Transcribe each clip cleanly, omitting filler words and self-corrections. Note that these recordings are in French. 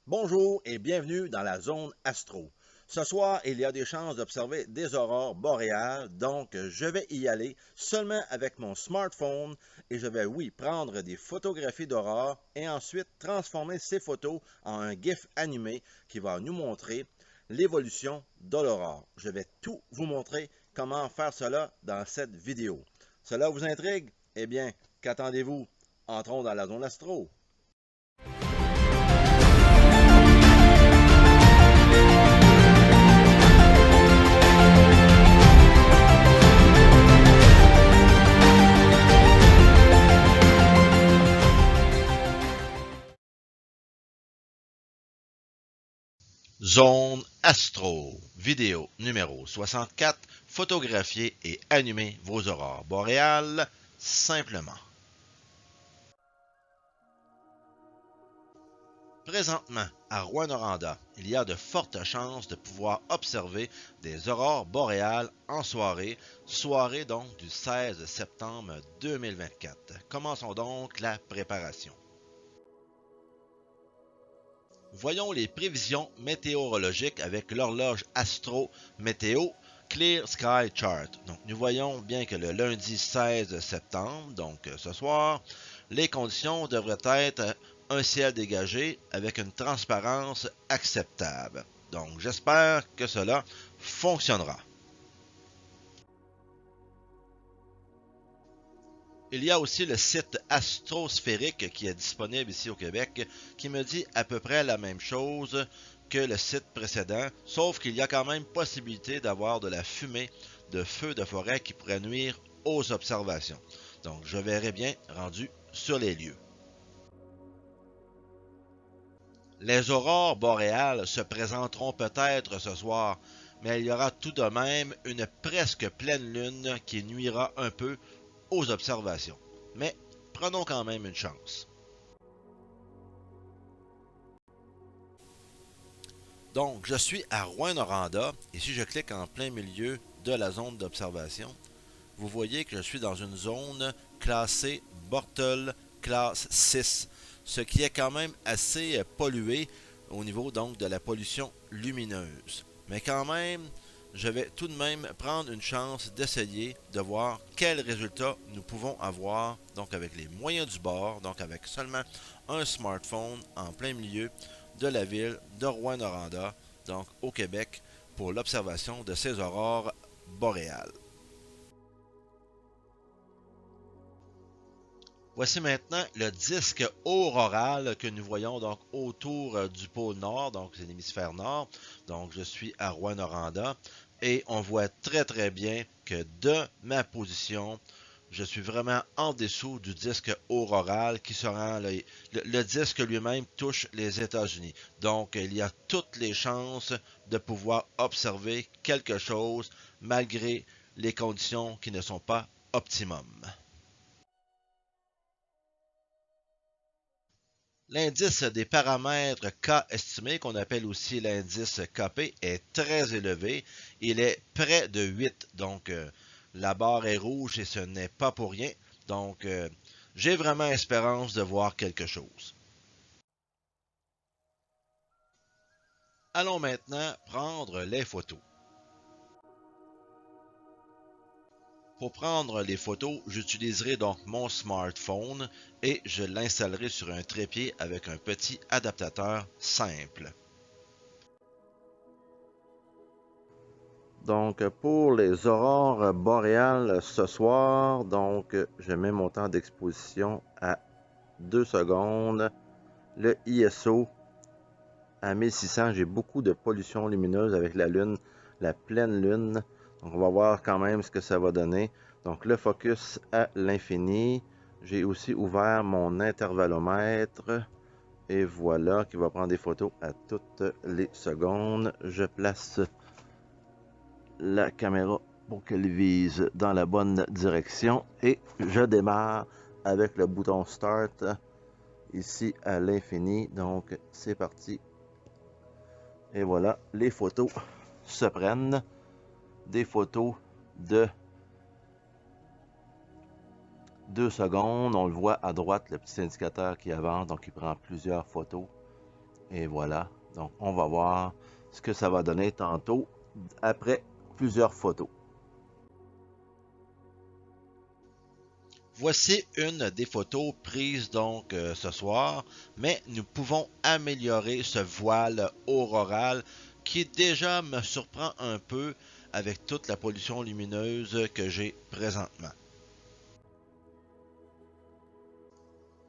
Bonjour et bienvenue dans la zone astro. Ce soir, il y a des chances d'observer des aurores boréales, donc je vais y aller seulement avec mon smartphone et je vais, oui, prendre des photographies d'aurores et ensuite transformer ces photos en un GIF animé qui va nous montrer l'évolution de l'aurore. Je vais tout vous montrer comment faire cela dans cette vidéo. Cela vous intrigue? Eh bien, qu'attendez-vous? Entrons dans la zone astro. Zone Astro, vidéo numéro 64, photographier et animer vos aurores boréales simplement. Présentement, à Rouyn-Noranda, il y a de fortes chances de pouvoir observer des aurores boréales en soirée, soirée donc du 16 septembre 2024. Commençons donc la préparation. Voyons les prévisions météorologiques avec l'horloge Astro Météo Clear Sky Chart. Donc, nous voyons bien que le lundi 16 septembre, donc ce soir, les conditions devraient être un ciel dégagé avec une transparence acceptable. Donc, j'espère que cela fonctionnera. Il y a aussi le site Astrosphérique qui est disponible ici au Québec, qui me dit à peu près la même chose que le site précédent, sauf qu'il y a quand même possibilité d'avoir de la fumée de feux de forêt qui pourrait nuire aux observations. Donc je verrai bien rendu sur les lieux. Les aurores boréales se présenteront peut-être ce soir, mais il y aura tout de même une presque pleine lune qui nuira un peu aux observations. Mais prenons quand même une chance. Donc, je suis à Rouyn-Noranda et si je clique en plein milieu de la zone d'observation, vous voyez que je suis dans une zone classée Bortle classe 6, ce qui est quand même assez pollué au niveau donc de la pollution lumineuse. Mais quand même, je vais tout de même prendre une chance d'essayer de voir quels résultats nous pouvons avoir donc avec les moyens du bord, donc avec seulement un smartphone en plein milieu de la ville de Rouyn-Noranda, donc au Québec, pour l'observation de ces aurores boréales. Voici maintenant le disque auroral que nous voyons donc autour du pôle Nord, donc c'est l'hémisphère Nord. Donc je suis à Rouyn-Noranda et on voit très bien que de ma position, je suis vraiment en dessous du disque auroral qui se rend, le disque lui-même touche les États-Unis. Donc il y a toutes les chances de pouvoir observer quelque chose malgré les conditions qui ne sont pas optimum. L'indice des paramètres K estimé, qu'on appelle aussi l'indice KP, est très élevé. Il est près de 8. Donc, la barre est rouge et ce n'est pas pour rien. Donc, j'ai vraiment espérance de voir quelque chose. Allons maintenant prendre les photos. Pour prendre les photos, j'utiliserai donc mon smartphone et je l'installerai sur un trépied avec un petit adaptateur simple. Donc, pour les aurores boréales ce soir, donc, je mets mon temps d'exposition à 2 secondes. Le ISO à 1600, j'ai beaucoup de pollution lumineuse avec la lune, la pleine lune. Donc, on va voir quand même ce que ça va donner. Donc, le focus à l'infini. J'ai aussi ouvert mon intervallomètre. Et voilà, qui va prendre des photos à toutes les secondes. Je place la caméra pour qu'elle vise dans la bonne direction et je démarre avec le bouton start ici à l'infini. Donc c'est parti et voilà, les photos se prennent, des photos de 2 secondes. On le voit à droite, le petit indicateur qui avance, donc il prend plusieurs photos Et voilà. Donc, on va voir ce que ça va donner tantôt après plusieurs photos. Voici une des photos prises donc ce soir, mais nous pouvons améliorer ce voile auroral qui déjà me surprend un peu avec toute la pollution lumineuse que j'ai présentement.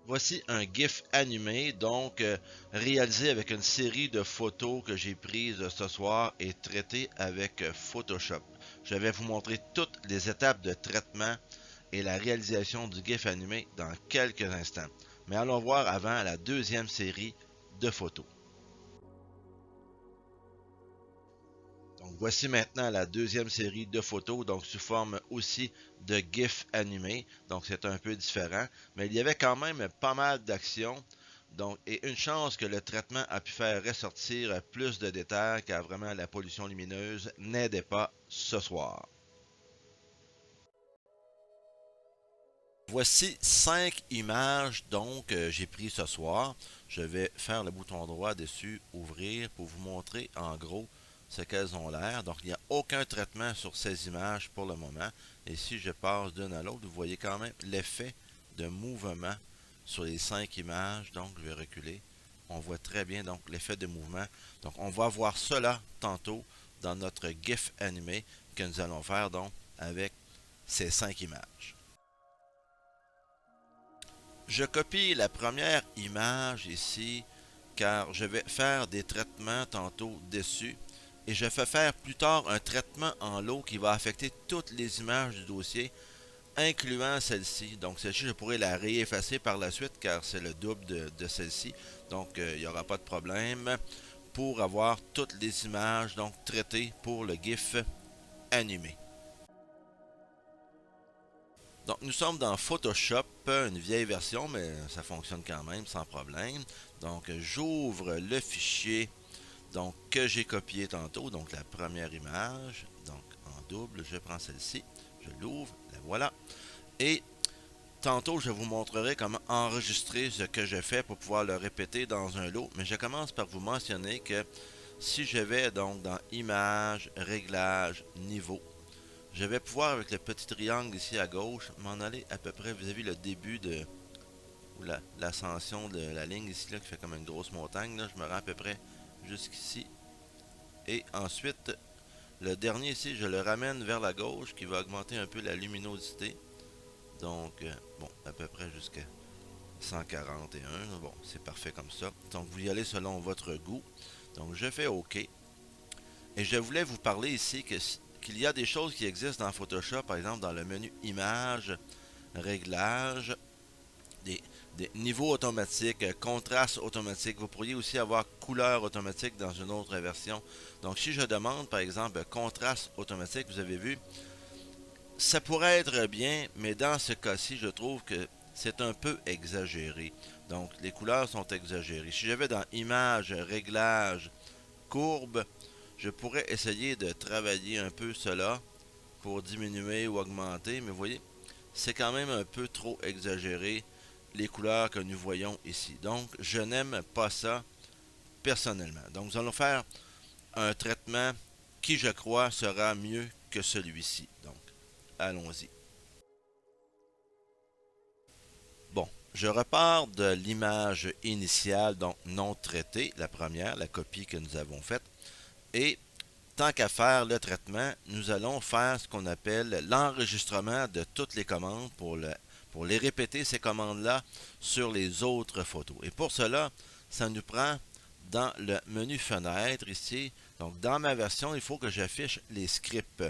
Voici un GIF animé, donc réalisé avec une série de photos que j'ai prises ce soir et traitées avec Photoshop. Je vais vous montrer toutes les étapes de traitement et la réalisation du GIF animé dans quelques instants. Mais allons voir avant la deuxième série de photos. Donc voici maintenant la deuxième série de photos, donc sous forme aussi de GIF animé. Donc c'est un peu différent, mais il y avait quand même pas mal d'actions. Donc, et une chance que le traitement a pu faire ressortir plus de détails car vraiment la pollution lumineuse n'aidait pas ce soir. Voici 5 images donc j'ai pris ce soir. Je vais faire le bouton droit dessus, ouvrir pour vous montrer en gros ce qu'elles ont l'air. Donc il n'y a aucun traitement sur ces images pour le moment. Et si je passe d'une à l'autre, vous voyez quand même l'effet de mouvement sur les 5 images. Donc je vais reculer. On voit très bien donc l'effet de mouvement. Donc on va voir cela tantôt dans notre GIF animé que nous allons faire donc avec ces 5 images. Je copie la première image ici car je vais faire des traitements tantôt dessus et je fais faire plus tard un traitement en lot qui va affecter toutes les images du dossier incluant celle-ci. Donc celle-ci je pourrais la réeffacer par la suite car c'est le double de celle-ci. Donc il n'y aura pas de problème pour avoir toutes les images donc traitées pour le GIF animé. Donc nous sommes dans Photoshop, une vieille version, mais ça fonctionne quand même sans problème. Donc j'ouvre le fichier donc, que j'ai copié tantôt, donc la première image. Donc en double, je prends celle-ci, je l'ouvre, la voilà. Et tantôt, je vous montrerai comment enregistrer ce que je fais pour pouvoir le répéter dans un lot. Mais je commence par vous mentionner que si je vais donc dans Images, Réglages, Niveau, je vais pouvoir, avec le petit triangle ici à gauche, m'en aller à peu près vis-à-vis le début de l'ascension de la ligne ici, là, qui fait comme une grosse montagne. Là, je me rends à peu près jusqu'ici. Et ensuite, le dernier ici, je le ramène vers la gauche, qui va augmenter un peu la luminosité. Donc, bon, à peu près jusqu'à 141. Bon, c'est parfait comme ça. Donc, vous y allez selon votre goût. Donc, je fais OK. Et je voulais vous parler ici qu'il y a des choses qui existent dans Photoshop, par exemple dans le menu Images, Réglages, des, des niveaux automatiques, contraste automatique. Vous pourriez aussi avoir couleur automatique dans une autre version. Donc si je demande par exemple contraste automatique, vous avez vu, ça pourrait être bien, mais dans ce cas-ci, je trouve que c'est un peu exagéré. Donc les couleurs sont exagérées. Si je vais dans Images, Réglages, Courbe, je pourrais essayer de travailler un peu cela pour diminuer ou augmenter, mais vous voyez, c'est quand même un peu trop exagéré les couleurs que nous voyons ici. Donc, je n'aime pas ça personnellement. Donc, nous allons faire un traitement qui, je crois, sera mieux que celui-ci. Donc, allons-y. Bon, je repars de l'image initiale, donc non traitée, la première, la copie que nous avons faite, et tant qu'à faire le traitement, nous allons faire ce qu'on appelle l'enregistrement de toutes les commandes pour les répéter, ces commandes-là, sur les autres photos. Et pour cela, ça nous prend dans le menu fenêtre ici. Donc, dans ma version, il faut que j'affiche les scripts.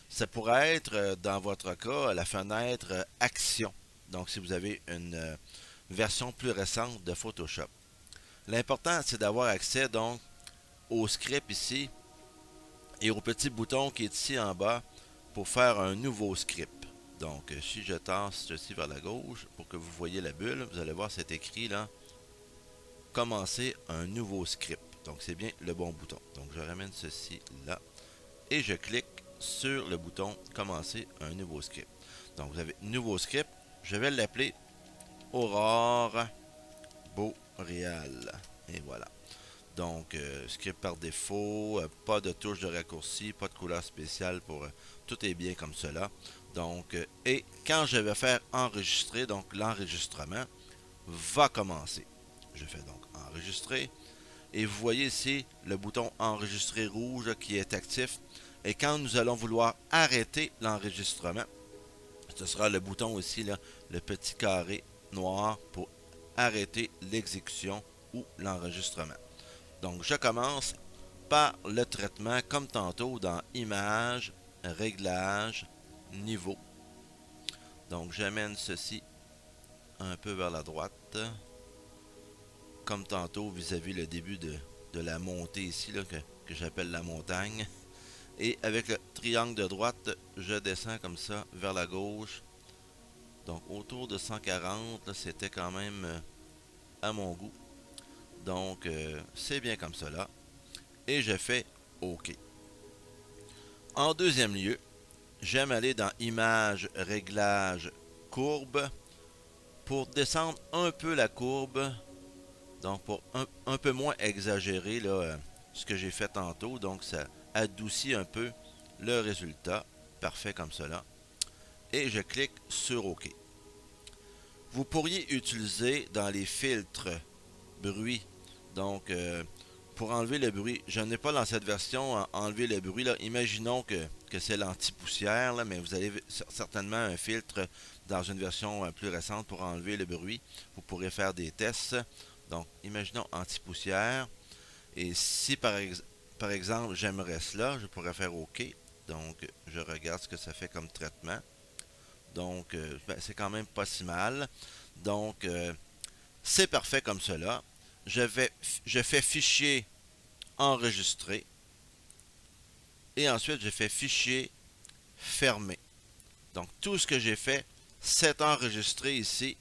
Ça pourrait être, dans votre cas, la fenêtre Action. Donc, si vous avez une version plus récente de Photoshop. L'important, c'est d'avoir accès donc au script ici et au petit bouton qui est ici en bas pour faire un nouveau script. Donc, si je tasse ceci vers la gauche pour que vous voyez la bulle, vous allez voir c'est écrit là, commencer un nouveau script. Donc, c'est bien le bon bouton. Donc, je ramène ceci là et je clique sur le bouton commencer un nouveau script. Donc, vous avez nouveau script. Je vais l'appeler Aurore Boréale. Et voilà. Donc, script par défaut, pas de touche de raccourci, pas de couleur spéciale pour... tout est bien comme cela. Donc, et quand je vais faire enregistrer, donc l'enregistrement va commencer. Je fais donc enregistrer. Et vous voyez ici le bouton enregistrer rouge là, qui est actif. Et quand nous allons vouloir arrêter l'enregistrement, ce sera le bouton ici, là, le petit carré noir pour arrêter l'exécution ou l'enregistrement. Donc je commence par le traitement comme tantôt dans Images, Réglages, Niveau. Donc j'amène ceci un peu vers la droite, comme tantôt vis-à-vis le début de la montée ici, là, que j'appelle la montagne. Et avec le triangle de droite, je descends comme ça vers la gauche. Donc autour de 140, c'était quand même à mon goût. Donc c'est bien comme cela. Et je fais OK. En deuxième lieu, j'aime aller dans Images, Réglages, Courbe pour descendre un peu la courbe. Donc pour un peu moins exagérer là, ce que j'ai fait tantôt. Donc ça adoucit un peu le résultat. Parfait comme cela. Et je clique sur OK. Vous pourriez utiliser dans les filtres bruit. Donc pour enlever le bruit, je n'ai pas dans cette version enlever le bruit. Là. Imaginons que c'est l'anti-poussière, là, mais vous avez certainement un filtre dans une version plus récente pour enlever le bruit. Vous pourrez faire des tests. Donc, imaginons anti-poussière. Et si par exemple j'aimerais cela, je pourrais faire OK. Donc, je regarde ce que ça fait comme traitement. Donc, c'est quand même pas si mal. Donc, c'est parfait comme cela. Je fais fichier enregistrer. Et ensuite, je fais fichier fermé. Donc, tout ce que j'ai fait, c'est enregistré ici.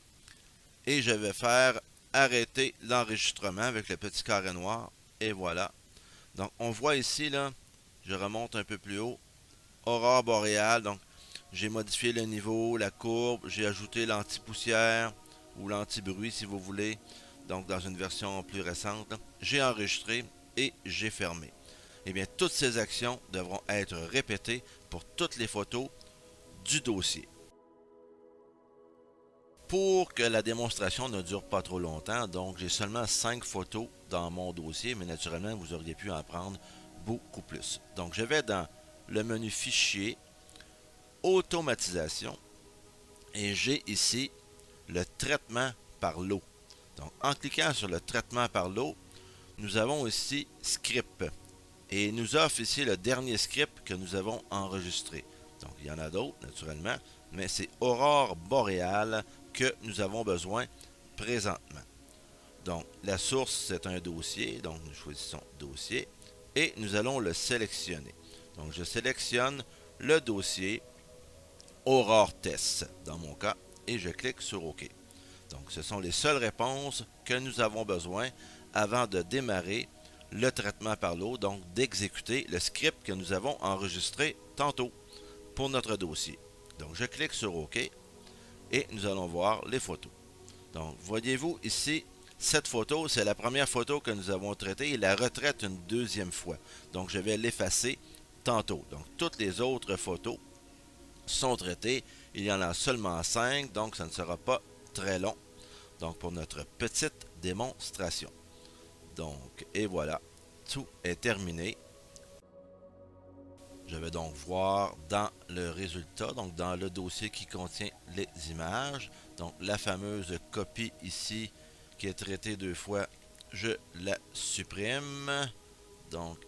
Et je vais faire arrêter l'enregistrement avec le petit carré noir. Et voilà. Donc, on voit ici, là, je remonte un peu plus haut, aurore boréale. Donc, j'ai modifié le niveau, la courbe, j'ai ajouté l'anti-poussière ou l'anti-bruit si vous voulez. Donc, dans une version plus récente, j'ai enregistré et j'ai fermé. Eh bien, toutes ces actions devront être répétées pour toutes les photos du dossier. Pour que la démonstration ne dure pas trop longtemps, donc j'ai seulement 5 photos dans mon dossier, mais naturellement, vous auriez pu en prendre beaucoup plus. Donc, je vais dans le menu Fichier, Automatisation, et j'ai ici le traitement par l'eau. Donc, en cliquant sur le traitement par l'eau, nous avons ici Script. Et il nous offre ici le dernier script que nous avons enregistré. Donc, il y en a d'autres, naturellement, mais c'est Aurore boréale que nous avons besoin présentement. Donc, la source, c'est un dossier. Donc, nous choisissons Dossier et nous allons le sélectionner. Donc, je sélectionne le dossier Aurore Test, dans mon cas, et je clique sur OK. Donc, ce sont les seules réponses que nous avons besoin avant de démarrer le traitement par l'eau, donc d'exécuter le script que nous avons enregistré tantôt pour notre dossier. Donc, je clique sur OK et nous allons voir les photos. Donc, voyez-vous ici, cette photo, c'est la première photo que nous avons traitée et la retraite une deuxième fois. Donc, je vais l'effacer tantôt. Donc, toutes les autres photos sont traitées. Il y en a seulement 5, donc ça ne sera pas très long. Donc, pour notre petite démonstration. Donc, et voilà, tout est terminé. Je vais donc voir dans le résultat, donc dans le dossier qui contient les images. Donc, la fameuse copie ici qui est traitée 2 fois, je la supprime. Donc,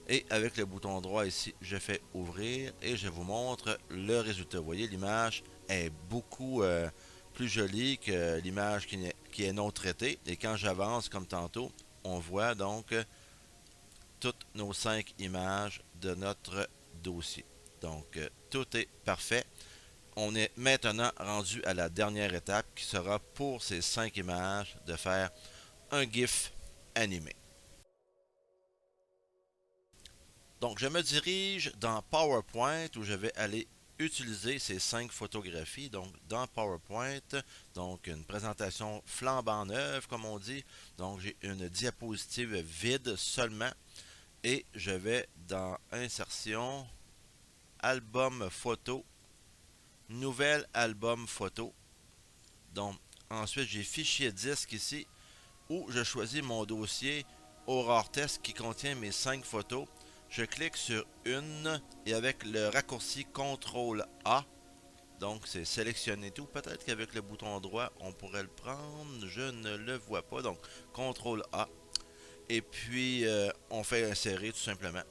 et avec le bouton droit ici, je fais ouvrir et je vous montre le résultat. Vous voyez, l'image est beaucoup plus jolie que l'image qui est non traitée. Et quand j'avance comme tantôt, on voit donc toutes nos 5 images de notre dossier. Donc, tout est parfait. On est maintenant rendu à la dernière étape qui sera pour ces 5 images de faire un GIF animé. Donc, je me dirige dans PowerPoint où je vais aller utiliser ces 5 photographies donc dans PowerPoint, donc une présentation flambant neuve comme on dit. Donc j'ai une diapositive vide seulement et je vais dans insertion, album photo, nouvel album photo. Donc ensuite j'ai fichier disque ici où je choisis mon dossier Aurore Test qui contient mes 5 photos. Je clique sur une et avec le raccourci CTRL A, donc c'est sélectionner tout. Peut-être qu'avec le bouton droit on pourrait le prendre, je ne le vois pas, donc CTRL A. Et puis on fait insérer tout simplement.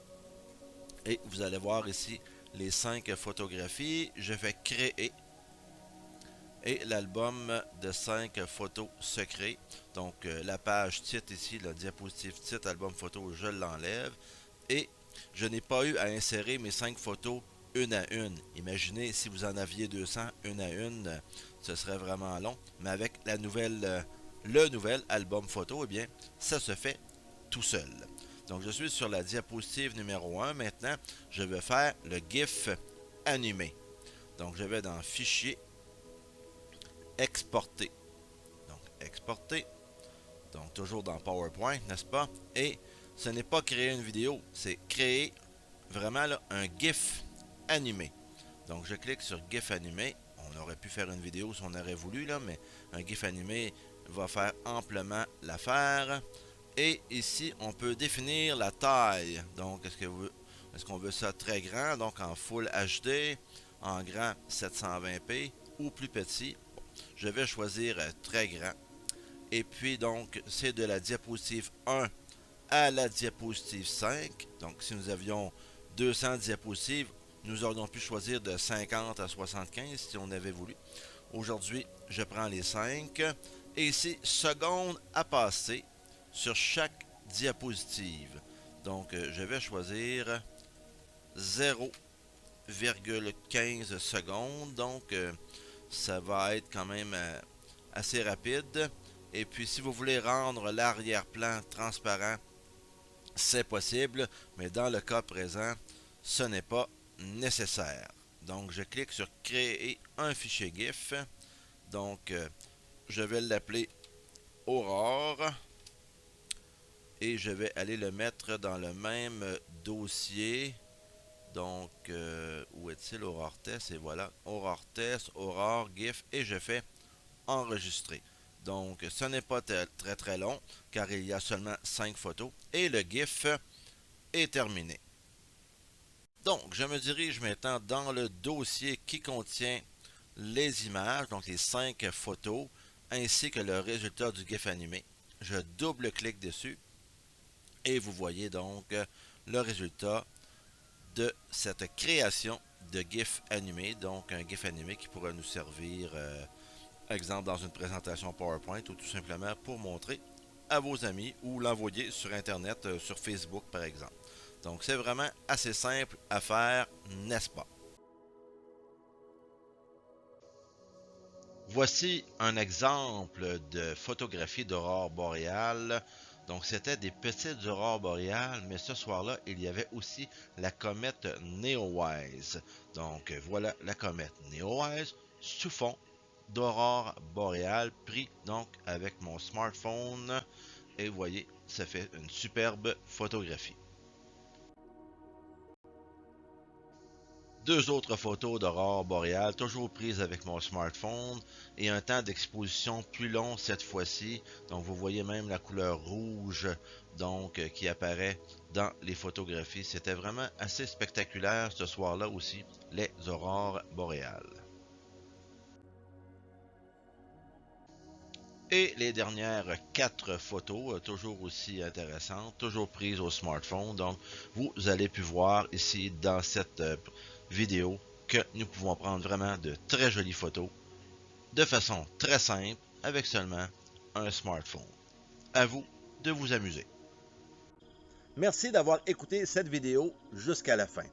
Et vous allez voir ici les 5 photographies. Je fais créer. Et l'album de 5 photos se crée. Donc la page titre ici, la diapositive titre, album photo, je l'enlève. Et je n'ai pas eu à insérer mes 5 photos une à une. Imaginez si vous en aviez 200 une à une, ce serait vraiment long. Mais avec la nouvelle, le nouvel album photo, eh bien, ça se fait tout seul. Donc je suis sur la diapositive numéro 1. Maintenant, je vais faire le GIF animé. Donc je vais dans Fichier, Exporter. Donc exporter. Donc toujours dans PowerPoint, n'est-ce pas? Et ce n'est pas créer une vidéo, c'est créer vraiment là, un GIF animé. Donc je clique sur GIF animé. On aurait pu faire une vidéo si on aurait voulu, là, mais un GIF animé va faire amplement l'affaire. Et ici, on peut définir la taille. Donc, est-ce qu'on veut ça très grand, donc en Full HD, en grand 720p ou plus petit? Bon, je vais choisir très grand. Et puis, donc, c'est de la diapositive 1 à la diapositive 5. Donc, si nous avions 200 diapositives, nous aurions pu choisir de 50 à 75 si on avait voulu. Aujourd'hui, je prends les 5. Et ici, secondes à passer sur chaque diapositive. Donc, je vais choisir 0,15 secondes. Donc, ça va être quand même assez rapide. Et puis, si vous voulez rendre l'arrière-plan transparent, c'est possible, mais dans le cas présent, ce n'est pas nécessaire. Donc, je clique sur Créer un fichier GIF. Donc, je vais l'appeler Aurore. Et je vais aller le mettre dans le même dossier. Donc, où est-il? Aurore Test. Et voilà, Aurore Test, Aurore, GIF. Et je fais enregistrer. Donc, ce n'est pas très très long, car il y a seulement 5 photos. Et le GIF est terminé. Donc, je me dirige maintenant dans le dossier qui contient les images, donc les 5 photos, ainsi que le résultat du GIF animé. Je double-clique dessus. Et vous voyez donc le résultat de cette création de GIF animé. Donc un GIF animé qui pourrait nous servir, exemple, dans une présentation PowerPoint ou tout simplement pour montrer à vos amis ou l'envoyer sur Internet, sur Facebook par exemple. Donc c'est vraiment assez simple à faire, n'est-ce pas? Voici un exemple de photographie d'aurore boréale. Donc c'était des petites aurores boréales, mais ce soir-là, il y avait aussi la comète Neowise. Donc voilà la comète Neowise sous fond d'aurore boréale pris donc avec mon smartphone. Et vous voyez, ça fait une superbe photographie. Deux autres photos d'aurore boréale, toujours prises avec mon smartphone, et un temps d'exposition plus long cette fois-ci. Donc vous voyez même la couleur rouge donc qui apparaît dans les photographies. C'était vraiment assez spectaculaire ce soir-là aussi, les aurores boréales. Et les dernières 4 photos, toujours aussi intéressantes, toujours prises au smartphone. Donc, vous allez pu voir ici dans cette vidéo que nous pouvons prendre vraiment de très jolies photos de façon très simple avec seulement un smartphone. À vous de vous amuser. Merci d'avoir écouté cette vidéo jusqu'à la fin.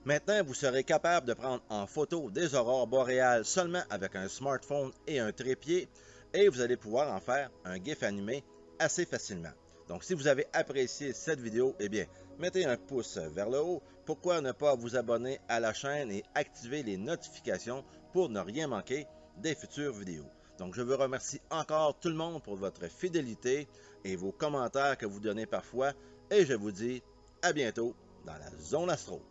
Maintenant, vous serez capable de prendre en photo des aurores boréales seulement avec un smartphone et un trépied, et vous allez pouvoir en faire un GIF animé assez facilement. Donc, si vous avez apprécié cette vidéo, eh bien, mettez un pouce vers le haut. Pourquoi ne pas vous abonner à la chaîne et activer les notifications pour ne rien manquer des futures vidéos. Donc, je vous remercie encore tout le monde pour votre fidélité et vos commentaires que vous donnez parfois. Et je vous dis à bientôt dans la Zone Astro.